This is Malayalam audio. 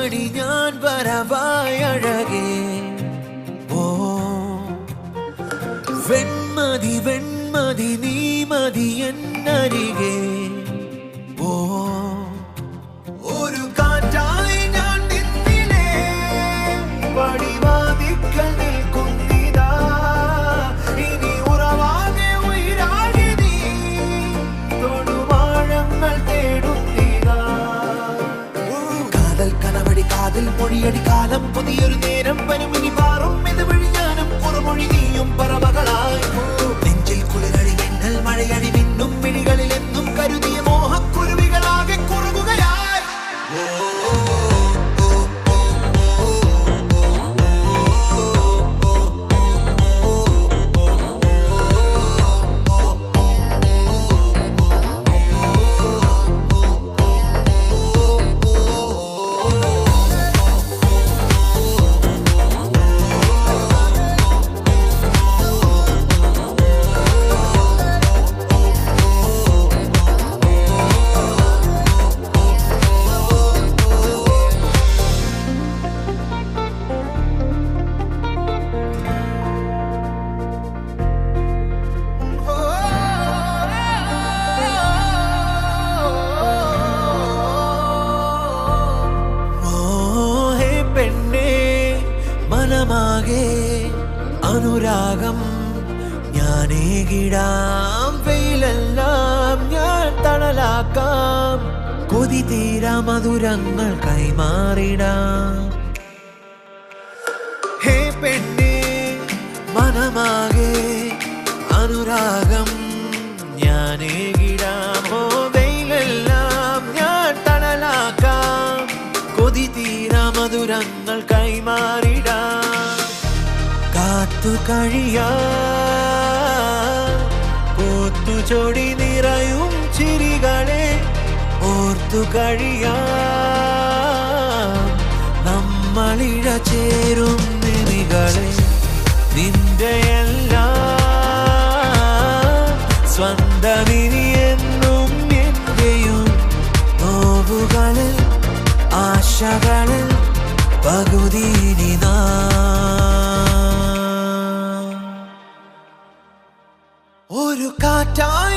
തേടി ഞാൻ വരവായി അഴകേ ഓ വെൺമതി വെൺമതി നീ മതി എന്നരികെ ഓ ഒരു കാറ്റായി ഞാൻ നിന്നിലേ പടിവാതിക്കൽ നിൽക്കുന്നിതാ ഇനി ഉറവാകെ ഉയരാകെ നീ തൊടുവാഴങ്ങൾ തേടുന്നിതാ കാതൽ കനവടി കാതിൽ മൊഴിയടി കാലം പുതിയൊരു നേരം പനുമിനി പാറും ഇതുവഴി ഞാനും കുറമൊഴി നീയും പറവകളായി നെഞ്ചിൽ കുളിരടി മിന്നൽ മഴയടി മിന്നും മിഴികളിൽ എന്നും കരുതിയ മോഹക്കുരുവികളാകെ കുറുകുകയായി മനമാകെ അനുരാഗം ഞാനേകിടാം വെയിലെല്ലാം ഞാൻ തണലാക്കാം കൊതി തീരാ മധുരങ്ങൾ കൈമാറിടാം ഹേ പെണ്ണേ മനമാകെ അനുരാഗം ഞാനേകിടാം ഓ വെയിലെല്ലാം ഞാൻ തണലാക്കാം കൊതി തീരാ മധുരങ്ങൾ കൈമാറിടാം കാത്തു കഴിയാ പൂത്തു ചൊടി നിറയും ചിരികളെ ഓർത്തു കഴിയാ നമ്മളിഴ ചേരും നിമികളെ നിന്റെ എല്ലാം സ്വന്തമിനി എന്നും എന്റെയും നോവുകളിൽ ആശകളിൽ പകുതിനിതാ ഒരു കാറ്റായി